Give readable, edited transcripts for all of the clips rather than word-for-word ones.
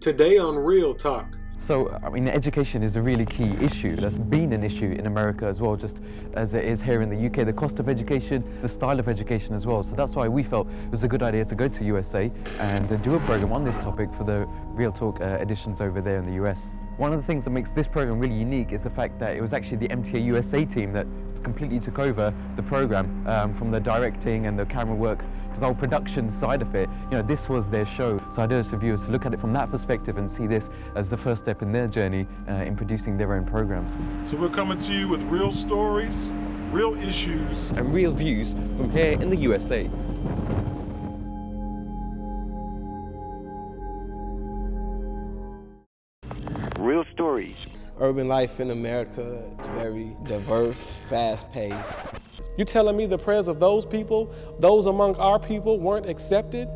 Today on Real Talk. So, I mean, education is a really key issue. That's been an issue in America as well, just as it is here in the UK. The cost of education, the style of education as well. So that's why we felt it was a good idea to go to USA and do a program on this topic for the Real Talk editions over there in the US. One of the things that makes this program really unique is the fact that it was actually the MTA USA team that completely took over the program, from the directing and the camera work to the whole production side of it. You know, this was their show. So I urge the viewers to look at it from that perspective and see this as the first step in their journey in producing their own programs. So we're coming to you with real stories, real issues, and real views from here in the USA. Real stories. Urban life in America is very diverse, fast-paced. You telling me the prayers of those people, those among our people, weren't accepted?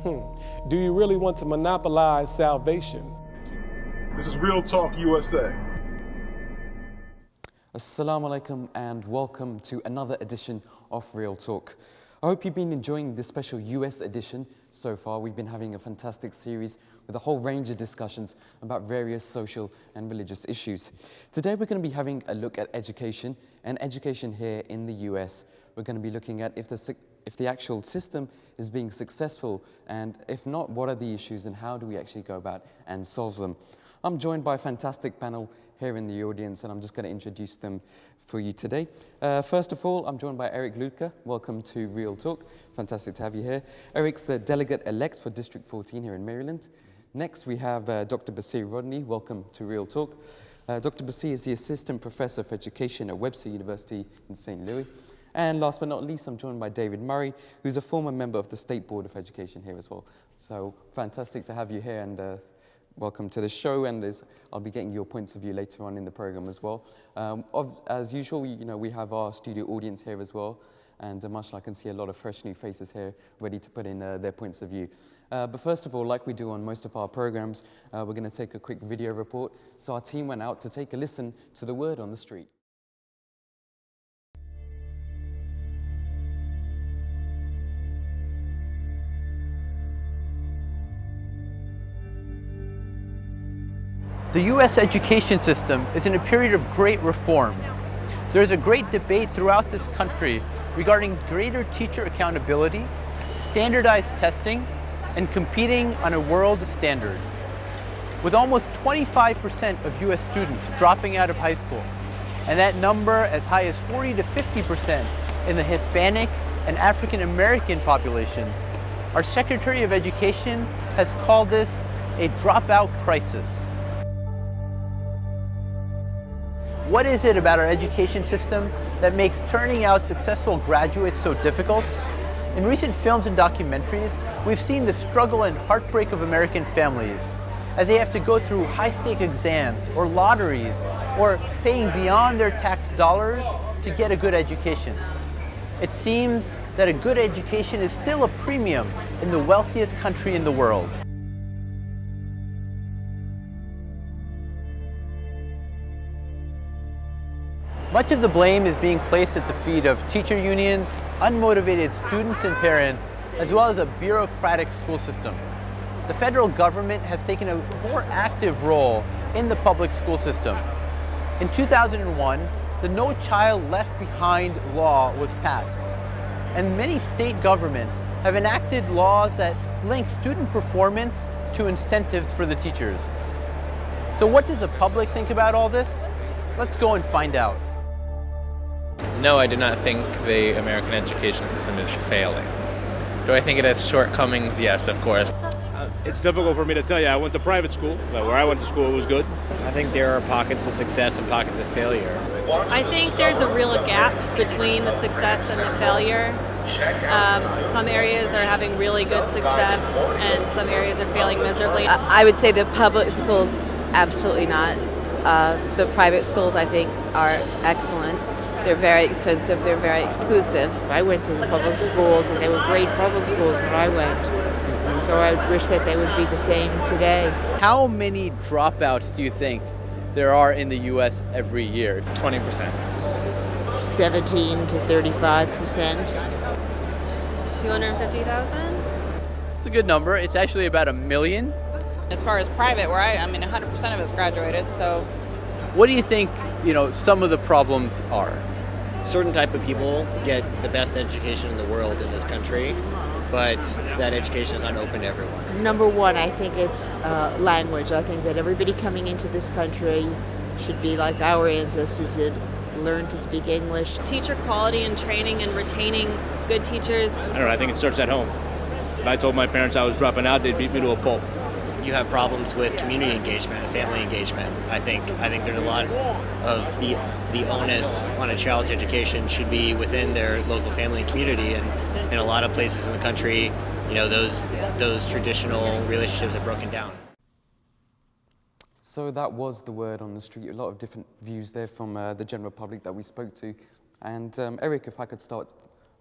Do you really want to monopolize salvation? This is Real Talk USA. Assalamu alaikum and welcome to another edition of Real Talk. I hope you've been enjoying this special US edition so far. We've been having a fantastic series with a whole range of discussions about various social and religious issues. Today we're going to be having a look at education and education here in the US. We're going to be looking at if the actual system is being successful, and if not, what are the issues and how do we actually go about and solve them. I'm joined by a fantastic panel here in the audience, and I'm just going to introduce them for you today. First of all, I'm joined by Eric Luedtke. Welcome to Real Talk. Fantastic to have you here. Eric's the delegate-elect for District 14 here in Maryland. Next, we have Dr. Basir Rodney. Welcome to Real Talk. Dr. Basir is the Assistant Professor of Education at Webster University in St. Louis. And last but not least, I'm joined by David Murray, who's a former member of the State Board of Education here as well. So fantastic to have you here, and welcome to the show, and I'll be getting your points of view later on in the program as well. As usual, we have our studio audience here as well, and mashallah, I can see a lot of fresh new faces here ready to put in their points of view. But first of all, like we do on most of our programs, we're going to take a quick video report. So our team went out to take a listen to the word on the street. The U.S. education system is in a period of great reform. There is a great debate throughout this country regarding greater teacher accountability, standardized testing, and competing on a world standard. With almost 25% of U.S. students dropping out of high school, and that number as high as 40 to 50% in the Hispanic and African American populations, our Secretary of Education has called this a dropout crisis. What is it about our education system that makes turning out successful graduates so difficult? In recent films and documentaries, we've seen the struggle and heartbreak of American families as they have to go through high-stake exams or lotteries or paying beyond their tax dollars to get a good education. It seems that a good education is still a premium in the wealthiest country in the world. Much of the blame is being placed at the feet of teacher unions, unmotivated students and parents, as well as a bureaucratic school system. The federal government has taken a more active role in the public school system. In 2001, the No Child Left Behind law was passed, and many state governments have enacted laws that link student performance to incentives for the teachers. So what does the public think about all this? Let's go and find out. No, I do not think the American education system is failing. Do I think it has shortcomings? Yes, of course. It's difficult for me to tell you. I went to private school. Where I went to school, it was good. I think there are pockets of success and pockets of failure. I think there's a real gap between the success and the failure. Some areas are having really good success and some areas are failing miserably. I would say the public schools, absolutely not. The private schools, I think, are excellent. They're very expensive, they're very exclusive. I went to the public schools and they were great public schools when I went. So I wish that they would be the same today. How many dropouts do you think there are in the U.S. every year? 20%. 17 to 35%. 250,000? It's a good number. It's actually about 1 million. As far as private, where I mean, 100% of us graduated, so. What do you think, some of the problems are? Certain type of people get the best education in the world in this country, but that education is not open to everyone. Number one, I think it's language. I think that everybody coming into this country should be like our ancestors did, learn to speak English. Teacher quality and training and retaining good teachers. I don't know, I think it starts at home. If I told my parents I was dropping out, they'd beat me to a pulp. You have problems with community engagement and family engagement. I think there's a lot of the onus on a child's education should be within their local family and community, and in a lot of places in the country, those traditional relationships have broken down. So that was the word on the street. A lot of different views there from the general public that we spoke to. And Eric, if I could start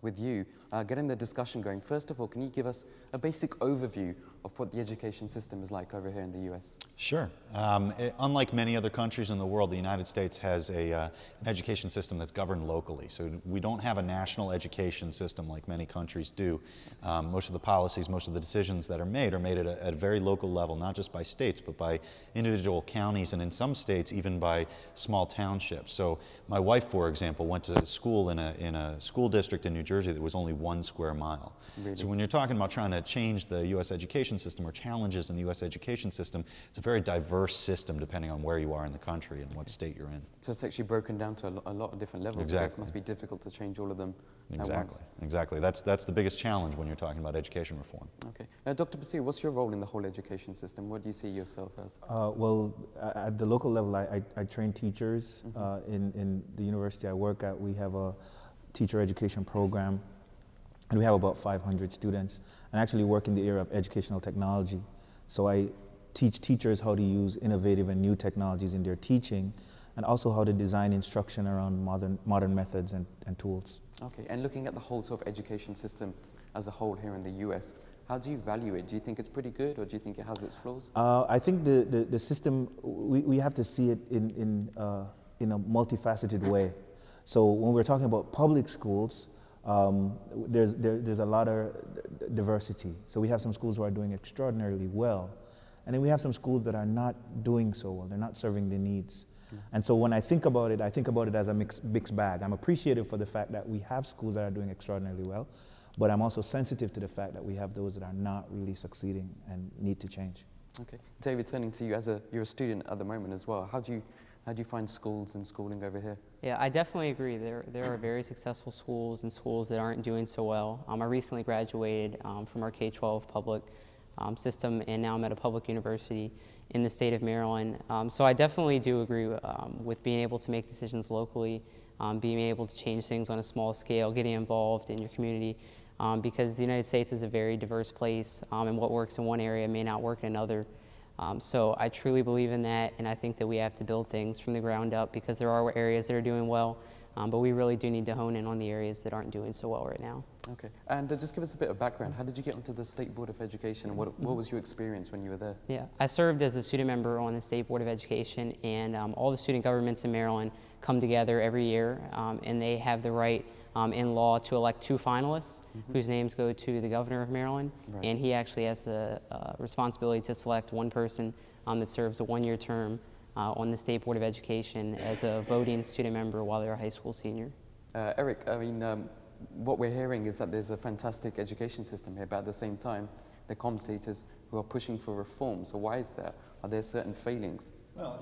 with you, getting the discussion going. First of all, can you give us a basic overview of what the education system is like over here in the US? Sure. Unlike many other countries in the world, the United States has an education system that's governed locally. So we don't have a national education system like many countries do. Most of the policies, most of the decisions that are made at a very local level, not just by states, but by individual counties, and in some states, even by small townships. So my wife, for example, went to school in a school district in New Jersey that was only 1 square mile. Really? So when you're talking about trying to change the U.S. education system or challenges in the U.S. education system, it's a very diverse system depending on where you are in the country and what state you're in. So it's actually broken down to a lot of different levels. Exactly. It must be difficult to change all of them at once. Exactly. That's the biggest challenge when you're talking about education reform. Okay. Dr. Basir, what's your role in the whole education system? What do you see yourself as? Well, at the local level, I train teachers. In the university I work at, we have a teacher education program, and we have about 500 students. I actually work in the area of educational technology. So I teach teachers how to use innovative and new technologies in their teaching, and also how to design instruction around modern methods and tools. Okay, and looking at the whole sort of education system as a whole here in the US, how do you value it? Do you think it's pretty good, or do you think it has its flaws? I think the system, we have to see it in a multifaceted way. So when we're talking about public schools, there's a lot of diversity. So we have some schools who are doing extraordinarily well, and then we have some schools that are not doing so well. They're not serving the needs. And so when I think about it as a mixed bag. I'm appreciative for the fact that we have schools that are doing extraordinarily well, but I'm also sensitive to the fact that we have those that are not really succeeding and need to change. Okay, David, turning to you, you're a student at the moment as well. How do you find schools and schooling over here? Yeah, I definitely agree. There are very successful schools and schools that aren't doing so well. I recently graduated from our K-12 public system, and now I'm at a public university in the state of Maryland. So I definitely do agree with being able to make decisions locally, being able to change things on a small scale, getting involved in your community, because the United States is a very diverse place, and what works in one area may not work in another. So I truly believe in that, and I think that we have to build things from the ground up, because there are areas that are doing well, but we really do need to hone in on the areas that aren't doing so well right now. Okay, and just give us a bit of background. How did you get onto the State Board of Education, and what was your experience when you were there? Yeah, I served as a student member on the State Board of Education, and all the student governments in Maryland come together every year, and they have the right in law to elect 2 finalists whose names go to the governor of Maryland, and he actually has the responsibility to select one person that serves a 1-year term on the State Board of Education as a voting student member while they're a high school senior. Eric, I mean, what we're hearing is that there's a fantastic education system here, but at the same time, there are commentators who are pushing for reform. So why is that? Are there certain failings? Well,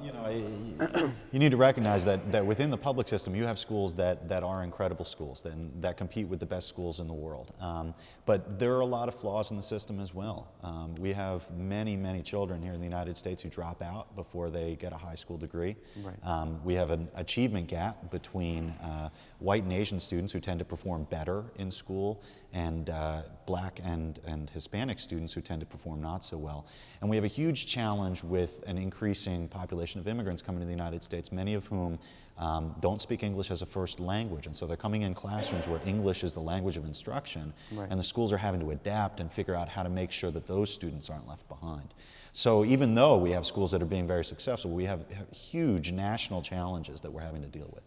you need to recognize that within the public system, you have schools that are incredible schools, that compete with the best schools in the world. But there are a lot of flaws in the system as well. We have many children here in the United States who drop out before they get a high school degree. Right. We have an achievement gap between white and Asian students who tend to perform better in school, and black and Hispanic students who tend to perform not so well. And we have a huge challenge with an increasing population of immigrants coming to the United States, many of whom don't speak English as a first language. And so they're coming in classrooms where English is the language of instruction, and the schools are having to adapt and figure out how to make sure that those students aren't left behind. So even though we have schools that are being very successful, we have huge national challenges that we're having to deal with.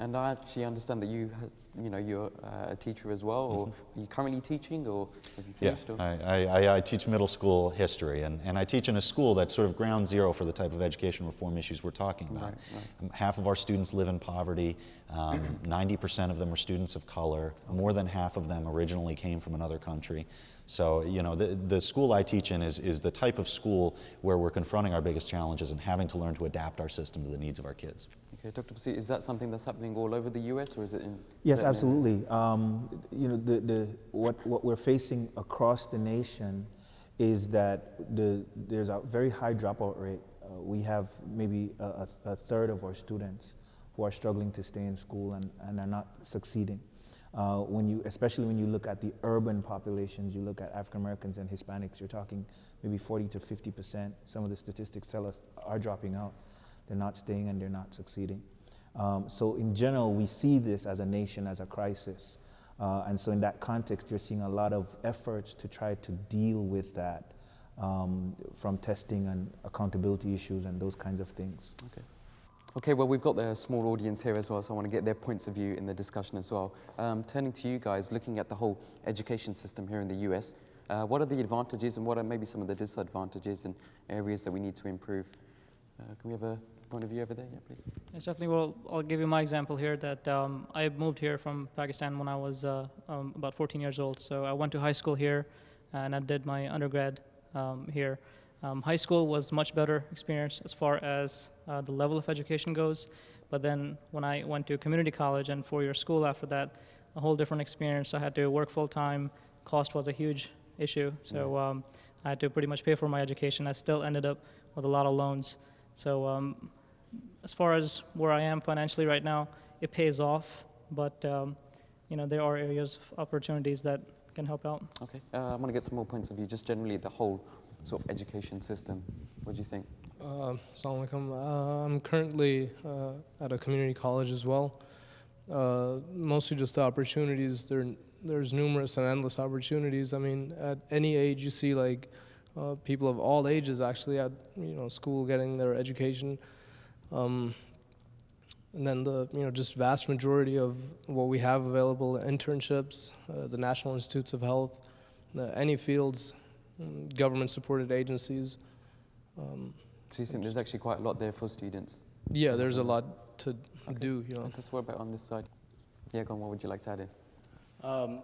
And I actually understand that you're a teacher as well, or are you currently teaching, or have you finished? Yeah, I teach middle school history, and I teach in a school that's sort of ground zero for the type of education reform issues we're talking about. Right. Half of our students live in poverty, 90% of them are students of color, more than half of them originally came from another country. So, the school I teach in is the type of school where we're confronting our biggest challenges and having to learn to adapt our system to the needs of our kids. Okay, Dr. Basit, is that something that's happening all over the U.S. or is it in? Yes, absolutely. What we're facing across the nation is that there's a very high dropout rate. We have maybe a third of our students who are struggling to stay in school and are not succeeding. Especially when you look at the urban populations, you look at African Americans and Hispanics, you're talking maybe 40 to 50%. Some of the statistics tell us are dropping out. They're not staying and they're not succeeding. So in general, we see this as a nation as a crisis. And so in that context, you're seeing a lot of efforts to try to deal with that from testing and accountability issues and those kinds of things. Okay, well, we've got a small audience here as well, so I want to get their points of view in the discussion as well. Turning to you guys, looking at the whole education system here in the US, what are the advantages and what are maybe some of the disadvantages and areas that we need to improve? Can we have a point of view over there? Yeah, please. Yes, definitely. Well, I'll give you my example here that I moved here from Pakistan when I was about 14 years old. So I went to high school here and I did my undergrad here. High school was much better experience as far as the level of education goes, but then when I went to community college and 4-year school after that, a whole different experience. I had to work full time. Cost was a huge issue, so I had to pretty much pay for my education. I still ended up with a lot of loans. So as far as where I am financially right now, it pays off, but there are areas of opportunities that can help out. Okay, I want to get some more points of view, just generally the whole sort of education system. What do you think? Assalamu alaikum. I'm currently at a community college as well. Mostly just the opportunities. There's numerous and endless opportunities. I mean, at any age you see people of all ages actually at school getting their education. And then the just vast majority of what we have available, internships, the National Institutes of Health, any fields, government-supported agencies. So you think there's actually quite a lot there for students? Yeah, there's a lot to do. What about on this side? Yeah, go on, what would you like to add in?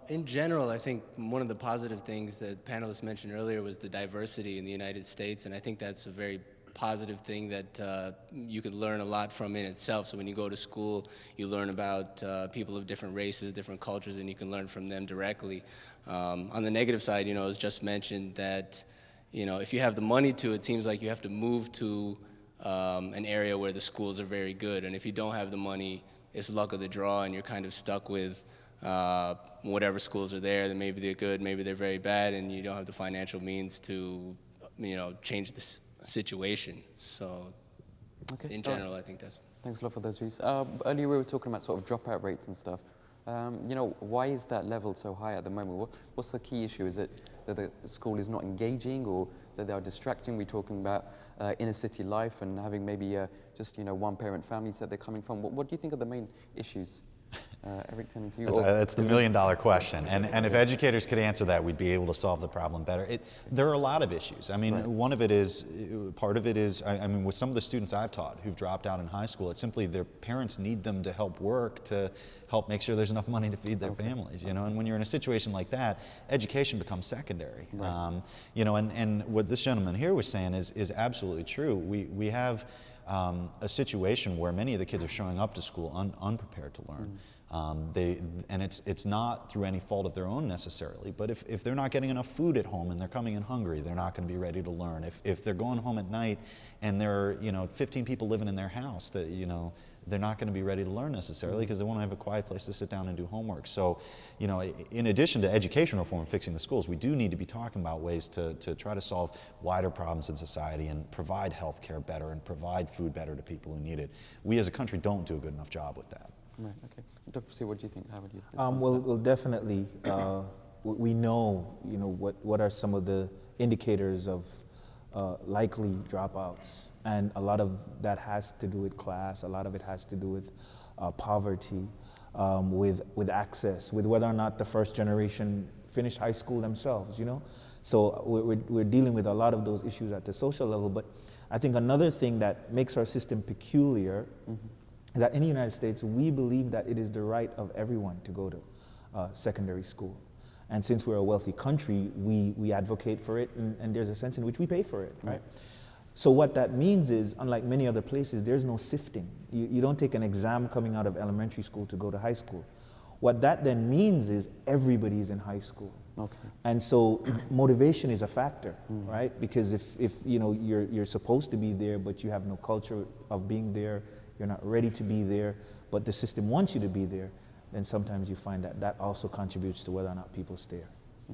In general, I think one of the positive things that panelists mentioned earlier was the diversity in the United States, and I think that's a very positive thing that you could learn a lot from in itself. So when you go to school, you learn about people of different races, different cultures, and you can learn from them directly. On the negative side, it was just mentioned that if you have the money it seems like you have to move to an area where the schools are very good, and if you don't have the money, it's luck of the draw, and you're kind of stuck with whatever schools are there. That maybe they're good, maybe they're very bad, and you don't have the financial means to change this situation. So in general, I think that's... Thanks a lot for those views. Earlier we were talking about sort of dropout rates and stuff. Why is that level so high at the moment? What's the key issue? Is it that the school is not engaging, or that they are distracting? We're talking about inner city life and having maybe just one-parent families that they're coming from. What do you think are the main issues? Eric, turning to you. That's the million-dollar question. And if educators could answer that, we'd be able to solve the problem better. There are a lot of issues. I mean, part of it is, with some of the students I've taught who've dropped out in high school, it's simply their parents need them to help work to help make sure there's enough money to feed their families, And when you're in a situation like that, education becomes secondary. Right. And what this gentleman here was saying is absolutely true. We have a situation where many of the kids are showing up to school unprepared to learn. And it's not through any fault of their own necessarily, but if they're not getting enough food at home and they're coming in hungry, they're not going to be ready to learn. If they're going home at night and there are 15 people living in their house, that they're not going to be ready to learn necessarily because they want to have a quiet place to sit down and do homework. So, in addition to education reform and fixing the schools, we do need to be talking about ways to try to solve wider problems in society and provide health care better and provide food better to people who need it. We as a country don't do a good enough job with that. Right, okay. Dr. C, what do you think? How would you respond? Well, definitely, we know, what are some of the indicators of likely dropouts, and a lot of that has to do with class. A lot of it has to do with poverty, with access, with whether or not the first generation finished high school themselves, you know? So we're dealing with a lot of those issues at the social level. But I think another thing that makes our system peculiar is that in the United States, we believe that it is the right of everyone to go to secondary school. And since we're a wealthy country, we advocate for it, and there's a sense in which we pay for it, right? So what that means is, unlike many other places, there's no sifting. You don't take an exam coming out of elementary school to go to high school. What that then means is everybody's in high school. Okay. And so motivation is a factor, right? Because if you know you're supposed to be there, but you have no culture of being there, you're not ready to be there, but the system wants you to be there, then sometimes you find that that also contributes to whether or not people stay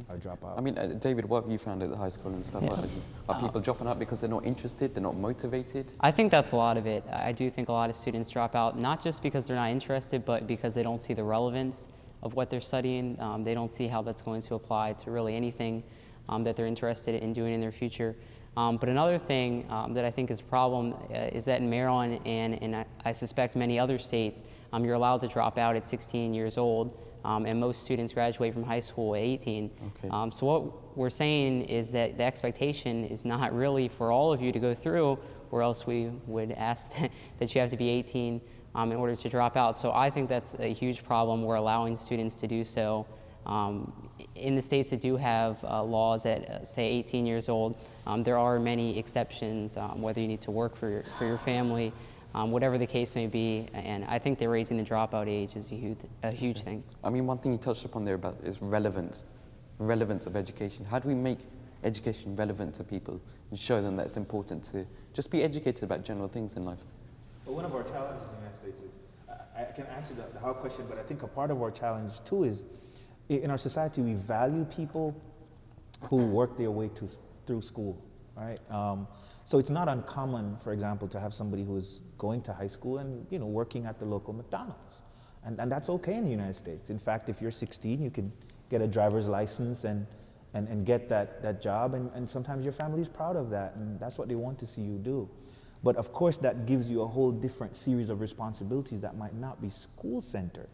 or drop out. I mean, David, what have you found at the high school and stuff like that? Are people dropping out because they're not interested, they're not motivated? I think that's a lot of it. I do think a lot of students drop out, not just because they're not interested, but because they don't see the relevance of what they're studying. They don't see how that's going to apply to really anything that they're interested in doing in their future. But another thing that I think is a problem is that in Maryland and I suspect many other states, you're allowed to drop out at 16 years old, and most students graduate from high school at 18. Okay. So what we're saying is that the expectation is not really for all of you to go through, or else we would ask that you have to be 18 in order to drop out. So I think that's a huge problem. We're allowing students to do so. In the states that do have laws at, say, 18 years old, there are many exceptions, whether you need to work for your family, whatever the case may be, and I think that raising the dropout age is a huge thing. I mean, one thing you touched upon there about is relevance of education. How do we make education relevant to people and show them that it's important to just be educated about general things in life? Well, one of our challenges in the United States is, I can answer the how question, but I think a part of our challenge too is, in our society, we value people who work their way through school, right? So it's not uncommon, for example, to have somebody who is going to high school and working at the local McDonald's. And that's okay in the United States. In fact, if you're 16, you can get a driver's license and get that job, and sometimes your family is proud of that, and that's what they want to see you do. But of course, that gives you a whole different series of responsibilities that might not be school-centered.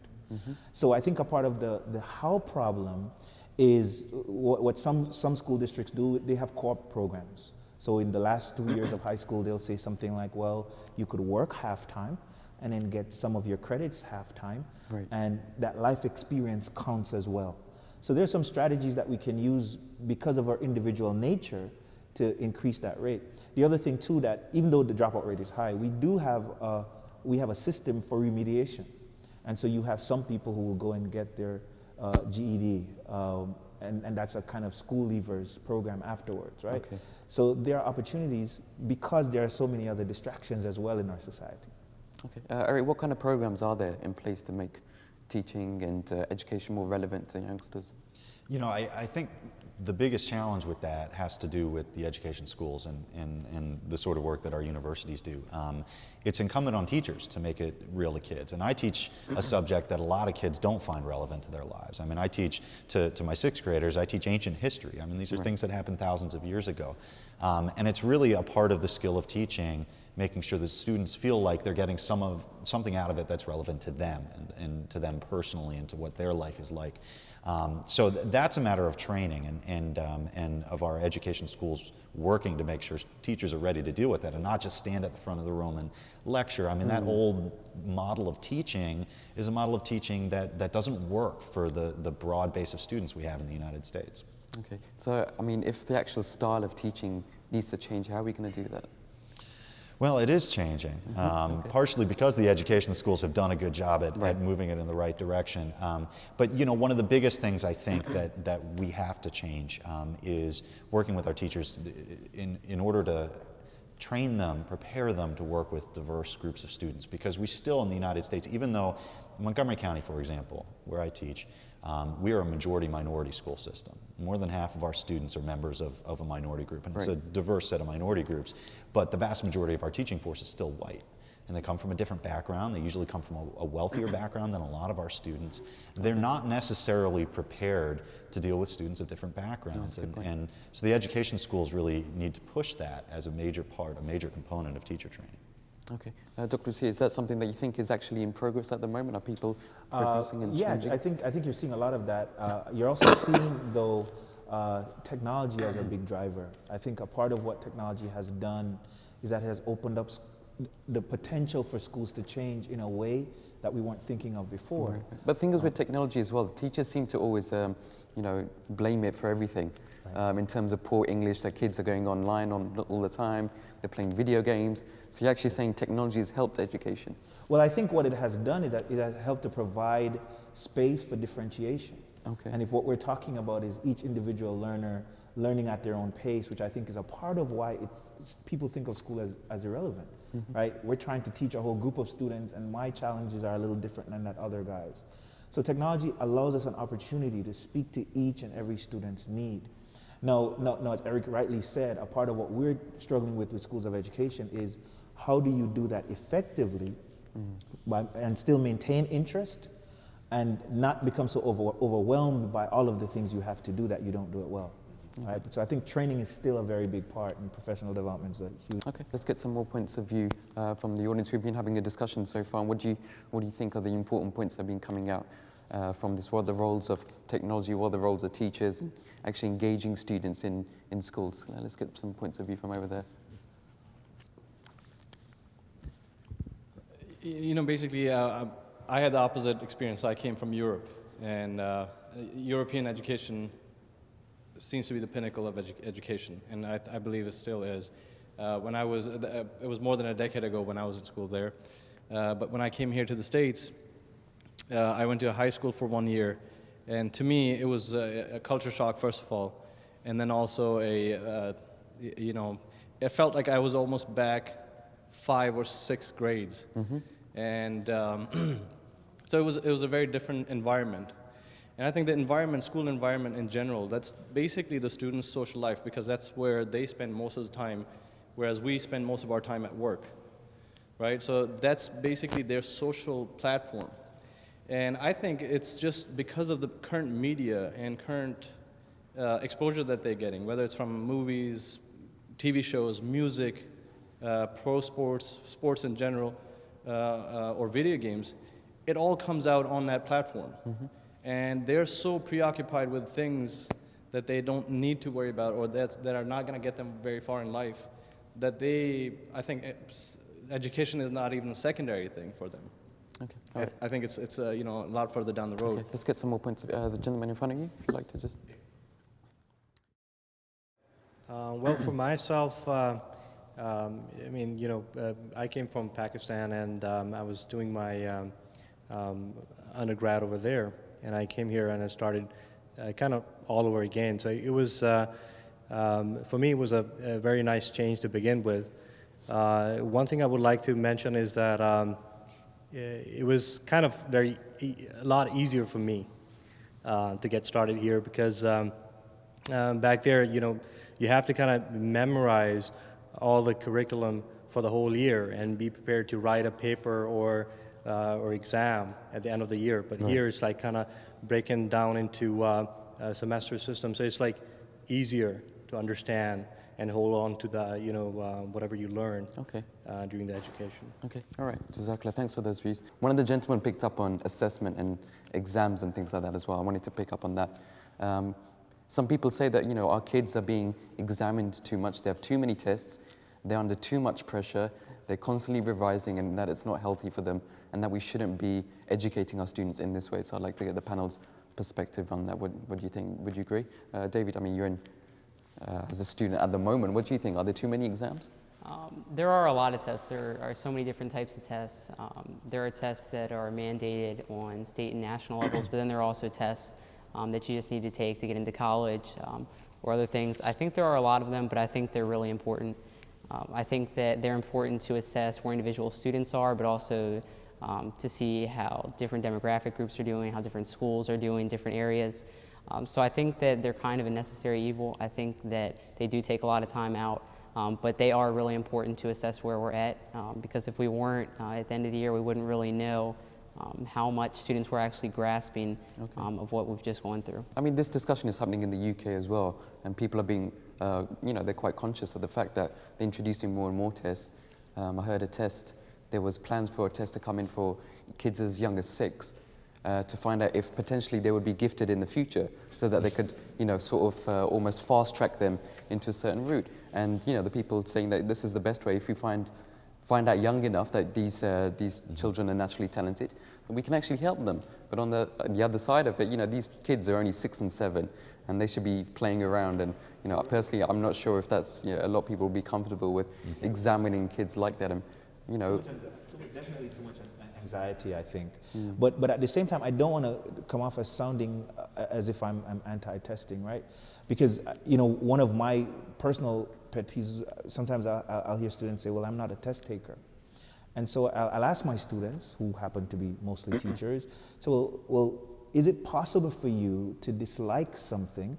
So I think a part of the how problem is what some school districts do. They have co-op programs. So in the last 2 years of high school, they'll say something like, well, you could work half-time and then get some of your credits half-time, and that life experience counts as well. So there's some strategies that we can use because of our individual nature to increase that rate. The other thing too, that even though the dropout rate is high, we have a system for remediation. And so you have some people who will go and get their GED, and that's a kind of school leavers program afterwards, right? Okay. So there are opportunities because there are so many other distractions as well in our society. Okay. Eric, what kind of programs are there in place to make teaching and education more relevant to youngsters? You know, I think the biggest challenge with that has to do with the education schools and the sort of work that our universities do. It's incumbent on teachers to make it real to kids. And I teach a subject that a lot of kids don't find relevant to their lives. I mean, I teach to my sixth graders, I teach ancient history. I mean, these are things that happened thousands of years ago. And it's really a part of the skill of teaching, making sure that students feel like they're getting something out of it that's relevant to them and to them personally and to what their life is like. So that's a matter of training and of our education schools working to make sure teachers are ready to deal with that and not just stand at the front of the room and lecture. I mean, that old model of teaching is a model of teaching that doesn't work for the broad base of students we have in the United States. Okay, so I mean, if the actual style of teaching needs to change, how are we going to do that? Well, it is changing, partially because the education schools have done a good job at moving it in the right direction. But you know, one of the biggest things I think that we have to change is working with our teachers in order to train them, prepare them to work with diverse groups of students. Because we still in the United States, even though in Montgomery County, for example, where I teach, we are a majority minority school system. More than half of our students are members of a minority group, and it's a diverse set of minority groups, but the vast majority of our teaching force is still white. And they come from a different background. They usually come from a wealthier background than a lot of our students. They're not necessarily prepared to deal with students of different backgrounds. And so the education schools really need to push that as a major part, a major component of teacher training. Okay. Dr. Bashir, is that something that you think is actually in progress at the moment? Are people progressing and changing? Yeah, I think you're seeing a lot of that. You're also seeing, though, technology as a big driver. I think a part of what technology has done is that it has opened up the potential for schools to change in a way that we weren't thinking of before. Right. But things with technology as well, teachers seem to always, blame it for everything. In terms of poor English, their kids are going online all the time, they're playing video games. So you're actually saying technology has helped education? Well, I think what it has done is that it has helped to provide space for differentiation. Okay. And if what we're talking about is each individual learner learning at their own pace, which I think is a part of why people think of school as irrelevant, right? We're trying to teach a whole group of students, and my challenges are a little different than that other guys. So technology allows us an opportunity to speak to each and every student's need. Now, as Eric rightly said, a part of what we're struggling with schools of education is how do you do that effectively and still maintain interest and not become so overwhelmed by all of the things you have to do that you don't do it well. Right? So I think training is still a very big part, and professional development is a huge. Okay, let's get some more points of view from the audience. We've been having a discussion so far. What do you think are the important points that have been coming out from this? What are the roles of technology? What are the roles of teachers and actually engaging students in schools? Let's get some points of view from over there. Basically, I had the opposite experience. I came from Europe, and European education seems to be the pinnacle of education, and I believe it still is. It was more than a decade ago when I was in school there, but when I came here to the States, I went to a high school for 1 year, and to me it was a culture shock, first of all, and then also it felt like I was almost back 5 or 6 grades, and so it was a very different environment. And I think the school environment in general, that's basically the students' social life, because that's where they spend most of the time, whereas we spend most of our time at work, right? So that's basically their social platform. And I think it's just because of the current media and current exposure that they're getting, whether it's from movies, TV shows, music, pro sports, sports in general, or video games, it all comes out on that platform. And they're so preoccupied with things that they don't need to worry about, or that are not going to get them very far in life, that I think education is not even a secondary thing for them. Okay. All right. I think it's a lot further down the road. Okay. Let's get some more points. The gentleman in front of you, if you'd like to just. Well, for myself, I came from Pakistan, and I was doing my undergrad over there. And I came here and I started kind of all over again. So it was, for me, it was a very nice change to begin with. One thing I would like to mention is that it was kind of a lot easier for me to get started here, because back there, you have to kind of memorize all the curriculum for the whole year and be prepared to write a paper or exam at the end of the year. But here it's like kind of breaking down into a semester system. So it's like easier to understand and hold on to the, whatever you learn during the education. Okay, all right. Jazakallah, thanks for those views. One of the gentlemen picked up on assessment and exams and things like that as well. I wanted to pick up on that. Some people say that, our kids are being examined too much. They have too many tests. They're under too much pressure. They're constantly revising, and that it's not healthy for them, and that we shouldn't be educating our students in this way. So I'd like to get the panel's perspective on that. What do you think? Would you agree? David, you're in as a student at the moment. What do you think? Are there too many exams? There are a lot of tests. There are so many different types of tests. There are tests that are mandated on state and national levels, but then there are also tests that you just need to take to get into college or other things. I think there are a lot of them, but I think they're really important. I think that they're important to assess where individual students are, but also to see how different demographic groups are doing, how different schools are doing, different areas. So I think that they're kind of a necessary evil. I think that they do take a lot of time out, but they are really important to assess where we're at, because if we weren't, at the end of the year, we wouldn't really know how much students were actually grasping of what we've just gone through. This discussion is happening in the UK as well, and people are being, they're quite conscious of the fact that they're introducing more and more tests, I heard there was plans for a test to come in for kids as young as 6 to find out if potentially they would be gifted in the future, so that they could, sort of almost fast track them into a certain route. And, the people saying that this is the best way if you find out young enough that these children are naturally talented, we can actually help them. But on the other side of it, these kids are only 6 and 7, and they should be playing around. And personally, I'm not sure if that's a lot of people will be comfortable with examining kids like that. And definitely too much anxiety, I think. But at the same time, I don't want to come off as sounding as if I'm anti-testing, right? Because one of my personal pet peeves, sometimes I'll hear students say, well, I'm not a test taker. And so I'll ask my students, who happen to be mostly teachers, so well, is it possible for you to dislike something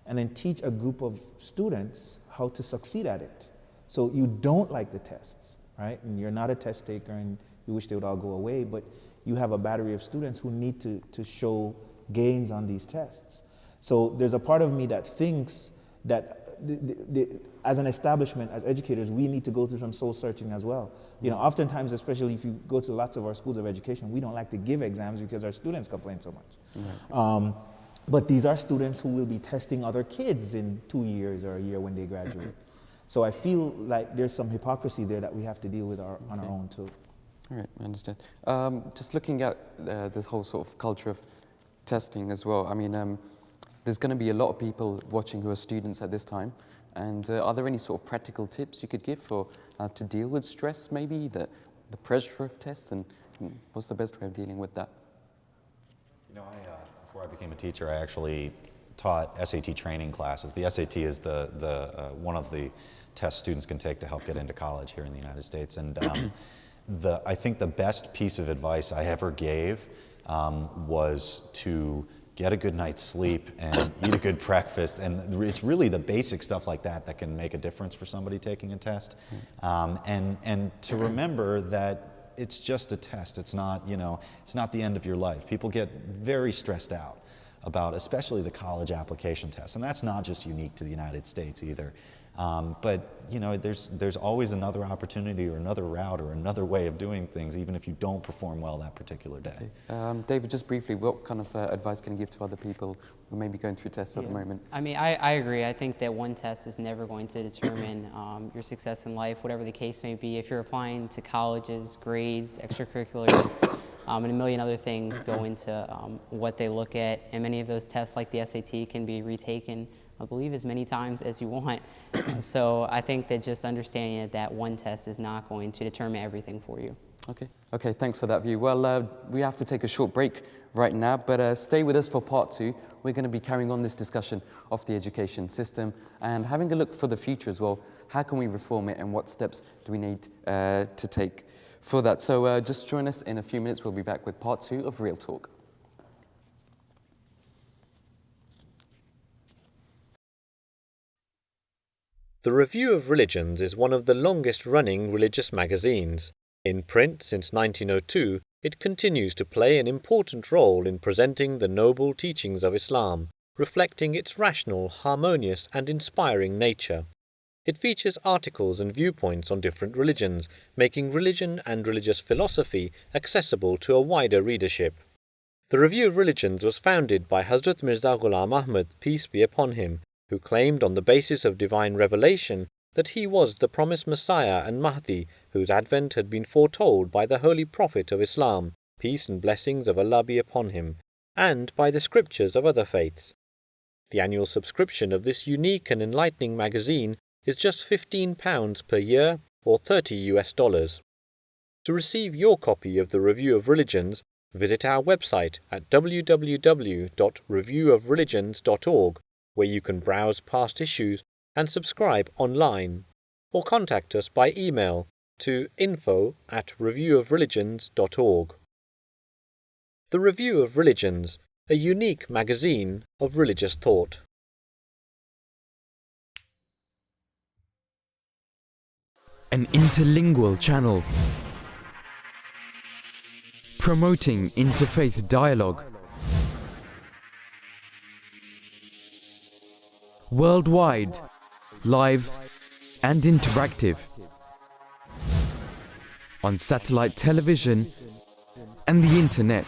and then teach a group of students how to succeed at it? So you don't like the tests, right? And you're not a test taker and you wish they would all go away, but you have a battery of students who need to show gains on these tests. So there's a part of me that thinks that as an establishment, as educators, we need to go through some soul searching as well. Oftentimes, especially if you go to lots of our schools of education, we don't like to give exams because our students complain so much. Right. But these are students who will be testing other kids in 2 years or a year when they graduate. So I feel like there's some hypocrisy there that we have to deal with on our own too. All right, I understand. Just looking at this whole sort of culture of testing as well, I mean, there's going to be a lot of people watching who are students at this time. And are there any sort of practical tips you could give for to deal with stress, maybe, the pressure of tests, and what's the best way of dealing with that? Before I became a teacher, I actually taught SAT training classes. The SAT is one of the tests students can take to help get into college here in the United States. And I think the best piece of advice I ever gave was to get a good night's sleep and eat a good breakfast. And it's really the basic stuff like that can make a difference for somebody taking a test. And to remember that it's just a test. It's not, it's not the end of your life. People get very stressed out about especially the college application test. And that's not just unique to the United States either. But there's always another opportunity or another route or another way of doing things, even if you don't perform well that particular day. Okay. David, just briefly, what kind of advice can you give to other people who may be going through tests at the moment? I mean, I agree. I think that one test is never going to determine your success in life, whatever the case may be. If you're applying to colleges, grades, extracurriculars, and a million other things go into what they look at, and many of those tests, like the SAT, can be retaken, I believe, as many times as you want. So I think that just understanding that one test is not going to determine everything for you. Okay, thanks for that view. Well, we have to take a short break right now, but stay with us for part 2. We're going to be carrying on this discussion of the education system and having a look for the future as well. How can we reform it, and what steps do we need to take for that? So just join us in a few minutes. We'll be back with part 2 of Real Talk. The Review of Religions is one of the longest-running religious magazines. In print since 1902, it continues to play an important role in presenting the noble teachings of Islam, reflecting its rational, harmonious, and inspiring nature. It features articles and viewpoints on different religions, making religion and religious philosophy accessible to a wider readership. The Review of Religions was founded by Hazrat Mirza Ghulam Ahmad, peace be upon him, who claimed on the basis of divine revelation that he was the promised Messiah and Mahdi, whose advent had been foretold by the Holy Prophet of Islam, peace and blessings of Allah be upon him, and by the scriptures of other faiths. The annual subscription of this unique and enlightening magazine is just £15 per year, or $30. To receive your copy of the Review of Religions, visit our website at www.reviewofreligions.org, where you can browse past issues and subscribe online, or contact us by email to info@reviewofreligions.org. The Review of Religions, a unique magazine of religious thought. An interlingual channel promoting interfaith dialogue. Worldwide, live and interactive. on satellite television and the internet.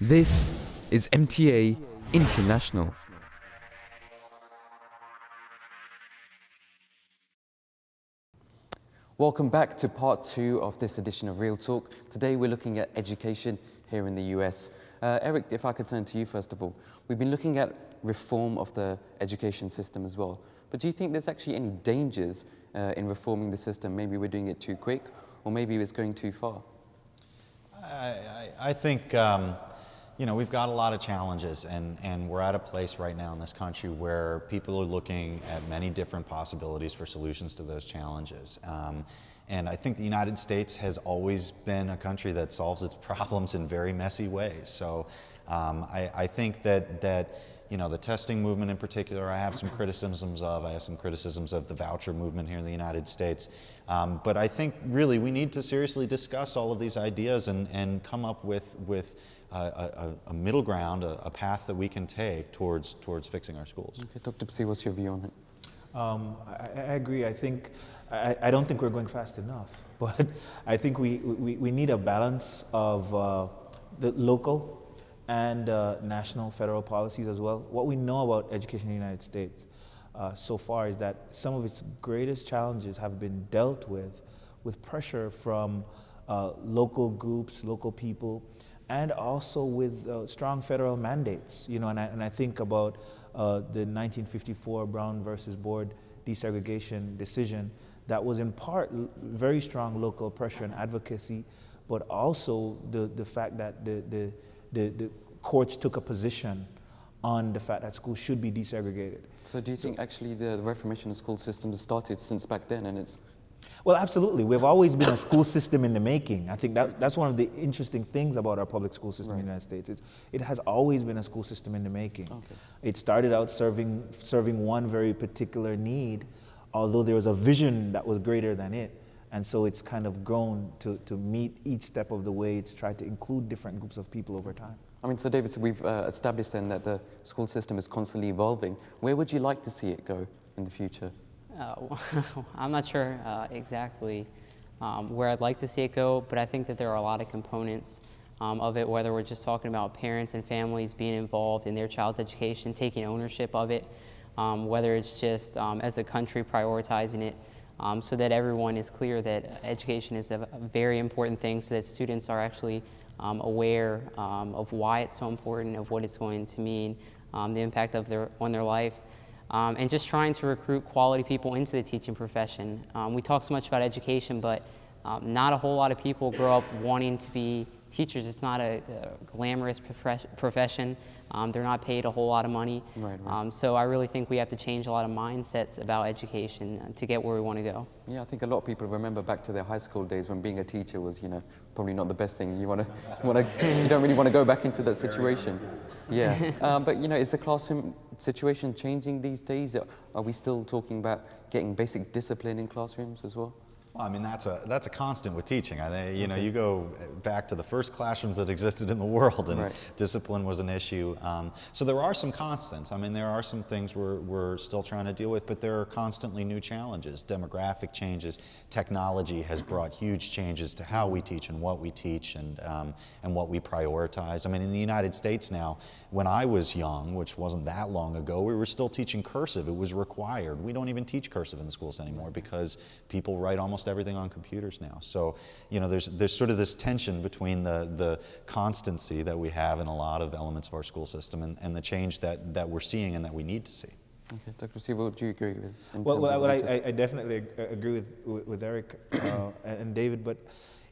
This is MTA International. Welcome back to part 2 of this edition of Real Talk. Today we're looking at education here in the US. Eric, if I could turn to you first of all. We've been looking at reform of the education system as well. But do you think there's actually any dangers in reforming the system? Maybe we're doing it too quick, or maybe it's going too far? I think, you know, we've got a lot of challenges, and we're at a place right now in this country where people are looking at many different possibilities for solutions to those challenges. And I think the United States has always been a country that solves its problems in very messy ways. So I think that you know, the testing movement in particular, I have some criticisms of. I have some criticisms of the voucher movement here in the United States. But I think really we need to seriously discuss all of these ideas and come up with a middle ground, a path that we can take towards fixing our schools. Okay, Dr. Psi, what's your view on it? I agree. I don't think we're going fast enough, but I think we need a balance of the local and national federal policies as well. What we know about education in the United States so far is that some of its greatest challenges have been dealt with pressure from local groups, local people, and also with strong federal mandates. You know, and I think about the 1954 Brown versus Board desegregation decision that was in part very strong local pressure and advocacy, but also the fact that the courts took a position on the fact that schools should be desegregated. So do you think actually the reformation of school systems started since back then, and it's... Well, absolutely. We've always been a school system in the making. I think that's one of the interesting things about our public school system in the United States. It has always been a school system in the making. Okay. It started out serving one very particular need, although there was a vision that was greater than it. And so it's kind of grown to meet each step of the way. It's tried to include different groups of people over time. I mean, so David, so we've established then that the school system is constantly evolving. Where would you like to see it go in the future? I'm not sure exactly where I'd like to see it go, but I think that there are a lot of components of it, whether we're just talking about parents and families being involved in their child's education, taking ownership of it, whether it's just as a country prioritizing it, so that everyone is clear that education is a very important thing, so that students are actually aware of why it's so important, of what it's going to mean, the impact of on their life, and just trying to recruit quality people into the teaching profession. We talk so much about education, but not a whole lot of people grow up wanting to be teachers. It's not a glamorous profession. They're not paid a whole lot of money. Right. So I really think we have to change a lot of mindsets about education to get where we want to go. Yeah, I think a lot of people remember back to their high school days when being a teacher was, you know, probably not the best thing. You don't really want to go back into that situation. Yeah, but you know, is the classroom situation changing these days? Are we still talking about getting basic discipline in classrooms as well? Well, I mean, that's a constant with teaching. You know, you go back to the first classrooms that existed in the world, and discipline was an issue. So there are some constants. I mean, there are some things we're still trying to deal with, but there are constantly new challenges. Demographic changes, technology has brought huge changes to how we teach and what we teach, and what we prioritize. I mean, in the United States now, when I was young, which wasn't that long ago, we were still teaching cursive. It was required. We don't even teach cursive in the schools anymore because people write almost everything on computers now. So, you know, there's sort of this tension between the constancy that we have in a lot of elements of our school system and the change that we're seeing and that we need to see. Okay, Dr. Siebel, do you agree with? Well, I definitely agree with Eric and David, but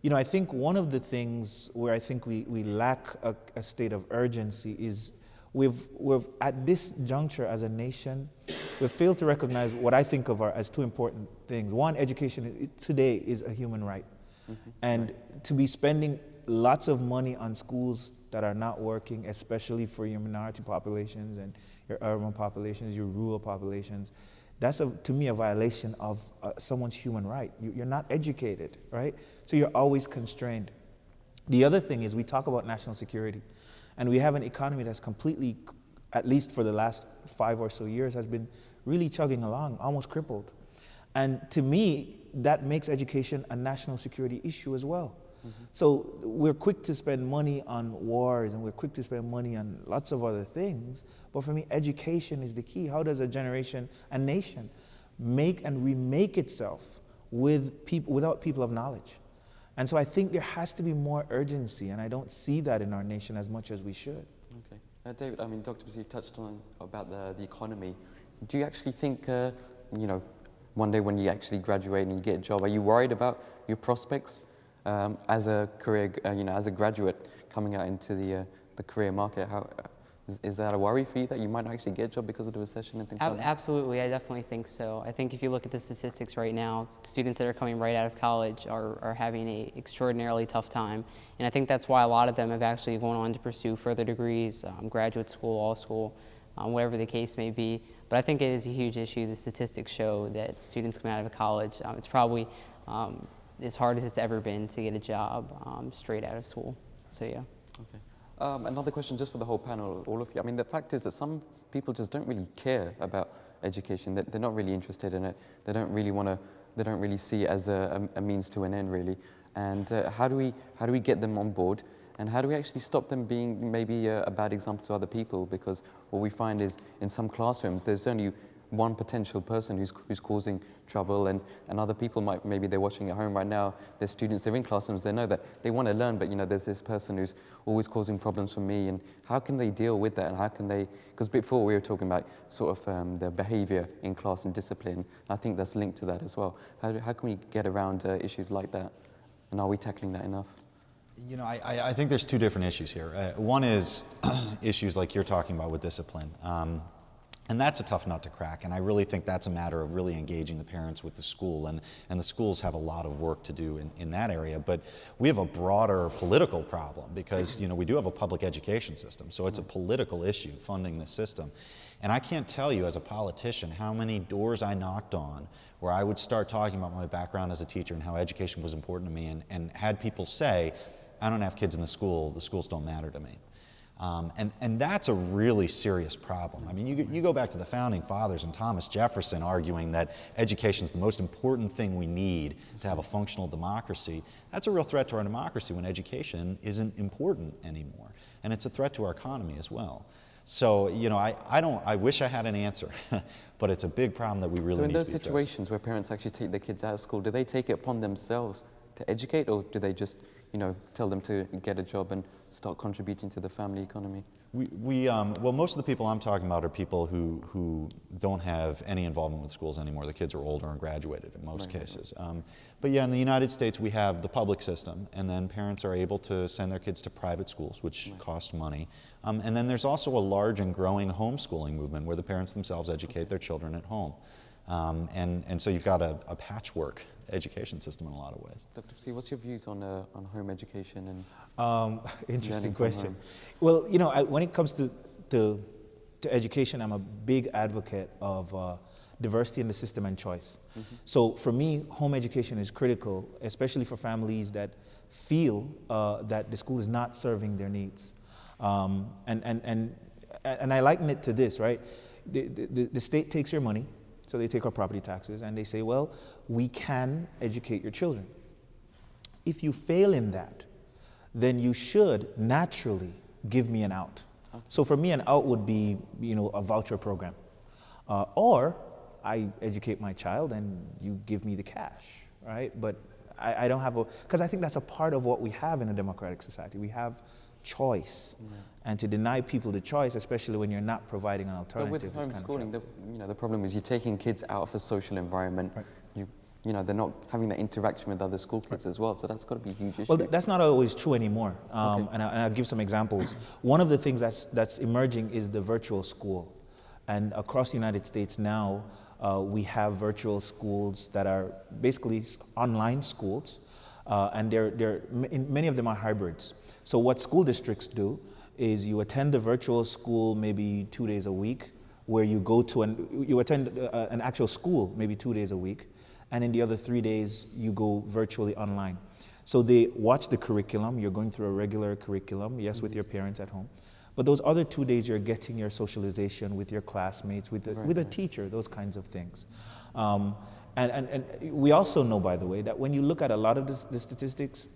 you know, I think one of the things where I think we lack a state of urgency is we've at this juncture as a nation, we've failed to recognize what I think of as two important things. One, education today is a human right. Mm-hmm. And to be spending lots of money on schools that are not working, especially for your minority populations and your urban populations, your rural populations, that's to me a violation of someone's human right. You're not educated, right? So you're always constrained. The other thing is we talk about national security, and we have an economy that's completely, at least for the last 5 or so years, has been really chugging along, almost crippled. And to me, that makes education a national security issue as well. So we're quick to spend money on wars and we're quick to spend money on lots of other things. But for me, education is the key. How does a generation, a nation, make and remake itself without people of knowledge? And so I think there has to be more urgency, and I don't see that in our nation as much as we should. Okay. David, I mean, Dr. Basi touched on about the economy. Do you actually think, you know, one day when you actually graduate and you get a job, are you worried about your prospects as a career, you know, as a graduate coming out into the career market? How is that a worry for you that you might not actually get a job because of the recession and things like that? Absolutely, I definitely think so. I think if you look at the statistics right now, students that are coming right out of college are having an extraordinarily tough time. And I think that's why a lot of them have actually gone on to pursue further degrees, graduate school, law school, whatever the case may be. But I think it is a huge issue. The statistics show that students come out of college, it's probably as hard as it's ever been to get a job straight out of school. So yeah. Okay. Another question just for the whole panel, all of you. I mean, the fact is that some people just don't really care about education. They're not really interested in it. They don't really see it as a means to an end, really. And how do we get them on board? And how do we actually stop them being maybe a bad example to other people? Because what we find is in some classrooms, there's only one potential person who's causing trouble, and other people maybe they're watching at home right now, there's students, they're in classrooms, they know that they want to learn, but you know, there's this person who's always causing problems for me, and how can they deal with that, and how can they, because before we were talking about sort of the behavior in class and discipline, I think that's linked to that as well. How can we get around issues like that, and are we tackling that enough? You know, I think there's two different issues here. One is issues like you're talking about with discipline. And that's a tough nut to crack, and I really think that's a matter of really engaging the parents with the school, and the schools have a lot of work to do in that area. But we have a broader political problem because, you know, we do have a public education system, so it's a political issue, funding the system. And I can't tell you as a politician how many doors I knocked on where I would start talking about my background as a teacher and how education was important to me, and had people say, I don't have kids in the schools don't matter to me. And that's a really serious problem. I mean, you go back to the founding fathers and Thomas Jefferson arguing that education is the most important thing we need to have a functional democracy. That's a real threat to our democracy when education isn't important anymore. And it's a threat to our economy as well. So, you know, I wish I had an answer, but it's a big problem that we really need to address. So in those situations where parents actually take their kids out of school, do they take it upon themselves to educate, or do they just, you know, tell them to get a job and start contributing to the family economy? Well, most of the people I'm talking about are people who don't have any involvement with schools anymore. The kids are older and graduated in most cases. But yeah, in the United States, we have the public system, and then parents are able to send their kids to private schools, which cost money. And then there's also a large and growing homeschooling movement where the parents themselves educate their children at home. And so you've got a patchwork education system in a lot of ways. Dr. Basi, what's your views on home education and interesting question. Well, you know, when it comes to education, I'm a big advocate of diversity in the system and choice. So for me, home education is critical, especially for families that feel that the school is not serving their needs. And I liken it to this, right? The state takes your money. So they take our property taxes and they say, well, we can educate your children. If you fail in that, then you should naturally give me an out. Okay. So for me, an out would be, you know, a voucher program. Or I educate my child and you give me the cash, right? But I don't have because I think that's a part of what we have in a democratic society. We have choice, and to deny people the choice, especially when you're not providing an alternative. But with homeschooling, the problem is you're taking kids out of a social environment. Right. You know, they're not having that interaction with other school kids as well, so that's got to be a huge issue. Well, that's not always true anymore, and I'll give some examples. One of the things that's emerging is the virtual school, and across the United States now, we have virtual schools that are basically online schools, and many of them are hybrids. So what school districts do is you attend a virtual school maybe 2 days a week, where you go to you attend an actual school maybe 2 days a week, and in the other 3 days you go virtually online. So they watch the curriculum, you're going through a regular curriculum, yes, with your parents at home, but those other 2 days you're getting your socialization with your classmates, with a teacher, those kinds of things. And we also know, by the way, that when you look at a lot of the statistics,